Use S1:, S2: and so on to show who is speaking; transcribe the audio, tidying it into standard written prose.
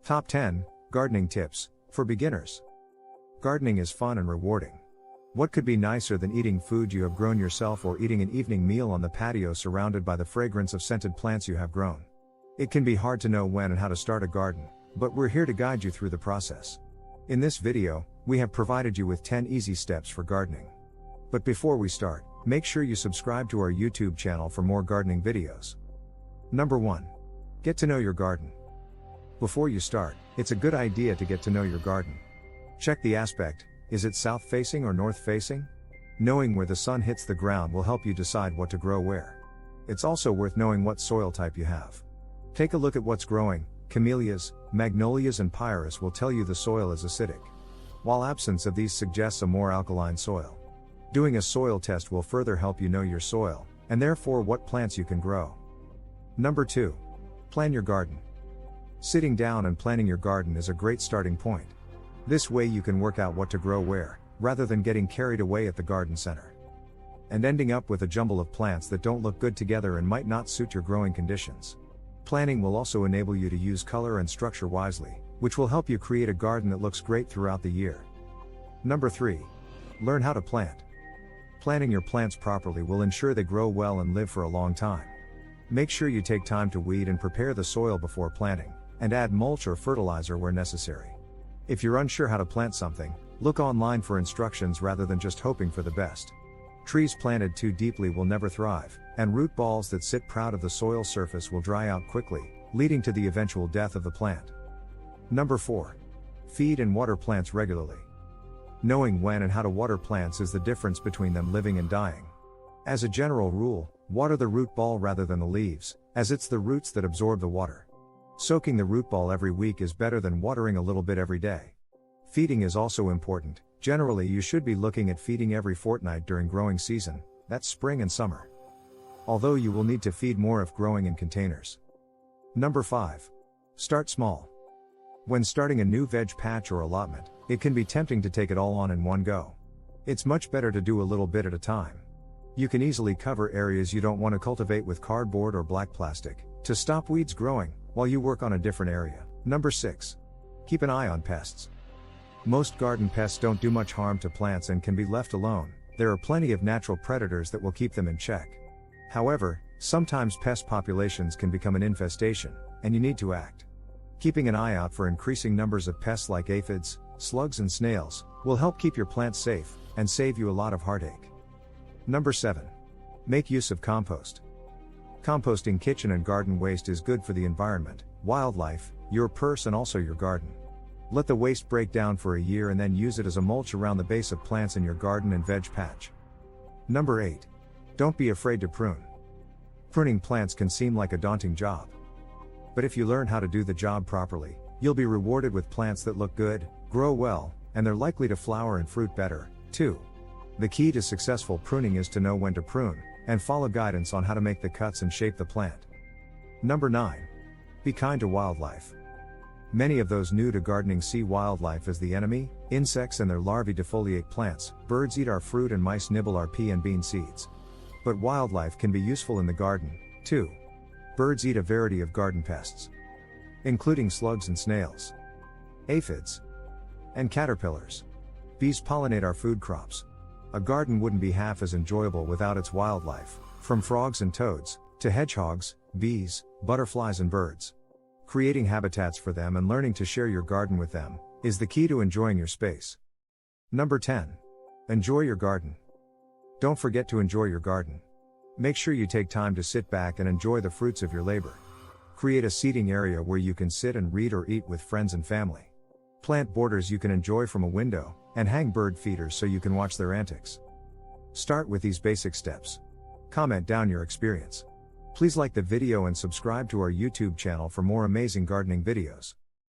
S1: Top 10 Gardening Tips for Beginners. Gardening is fun and rewarding. What could be nicer than eating food you have grown yourself or eating an evening meal on the patio surrounded by the fragrance of scented plants you have grown? It can be hard to know when and how to start a garden, but we're here to guide you through the process. In this video, we have provided you with 10 easy steps for gardening. But before we start, make sure you subscribe to our YouTube channel for more gardening videos. Number 1. Get to know your garden. Before you start, it's a good idea to get to know your garden. Check the aspect: is it south facing or north facing? Knowing where the sun hits the ground will help you decide what to grow where. It's also worth knowing what soil type you have. Take a look at what's growing. Camellias, magnolias and pyrus will tell you the soil is acidic, while absence of these suggests a more alkaline soil. Doing a soil test will further help you know your soil, and therefore what plants you can grow. Number 2. Plan your garden. Sitting down and planning your garden is a great starting point. This way you can work out what to grow where, rather than getting carried away at the garden center and ending up with a jumble of plants that don't look good together and might not suit your growing conditions. Planning will also enable you to use color and structure wisely, which will help you create a garden that looks great throughout the year. Number 3. Learn how to plant. Planting your plants properly will ensure they grow well and live for a long time. Make sure you take time to weed and prepare the soil before planting, and add mulch or fertilizer where necessary. If you're unsure how to plant something, look online for instructions rather than just hoping for the best. Trees planted too deeply will never thrive, and root balls that sit proud of the soil surface will dry out quickly, leading to the eventual death of the plant. Number 4. Feed and water plants regularly. Knowing when and how to water plants is the difference between them living and dying. As a general rule, water the root ball rather than the leaves, as it's the roots that absorb the water. Soaking the root ball every week is better than watering a little bit every day. Feeding is also important. Generally, you should be looking at feeding every fortnight during growing season, that's spring and summer. Although you will need to feed more if growing in containers. Number 5. Start small. When starting a new veg patch or allotment, it can be tempting to take it all on in one go. It's much better to do a little bit at a time. You can easily cover areas you don't want to cultivate with cardboard or black plastic, to stop weeds growing, while you work on a different area. Number 6. Keep an eye on pests. Most garden pests don't do much harm to plants and can be left alone. There are plenty of natural predators that will keep them in check. However, sometimes pest populations can become an infestation, and you need to act. Keeping an eye out for increasing numbers of pests like aphids, slugs and snails will help keep your plants safe and save you a lot of heartache. Number 7. Make use of compost. Composting kitchen and garden waste is good for the environment, wildlife, your purse and also your garden. Let the waste break down for a year and then use it as a mulch around the base of plants in your garden and veg patch. Number 8. Don't be afraid to prune. Pruning plants can seem like a daunting job. But if you learn how to do the job properly, you'll be rewarded with plants that look good, grow well, and they're likely to flower and fruit better, too. The key to successful pruning is to know when to prune, and follow guidance on how to make the cuts and shape the plant. Number 9. Be kind to wildlife. Many of those new to gardening see wildlife as the enemy. Insects and their larvae defoliate plants, birds eat our fruit and mice nibble our pea and bean seeds. But wildlife can be useful in the garden, too. Birds eat a variety of garden pests, including slugs and snails, aphids, and caterpillars. Bees pollinate our food crops. A garden wouldn't be half as enjoyable without its wildlife, from frogs and toads, to hedgehogs, bees, butterflies and birds. Creating habitats for them and learning to share your garden with them is the key to enjoying your space. Number 10. Enjoy your garden. Don't forget to enjoy your garden. Make sure you take time to sit back and enjoy the fruits of your labor. Create a seating area where you can sit and read or eat with friends and family. Plant borders you can enjoy from a window, and hang bird feeders so you can watch their antics. Start with these basic steps. Comment down your experience. Please like the video and subscribe to our YouTube channel for more amazing gardening videos.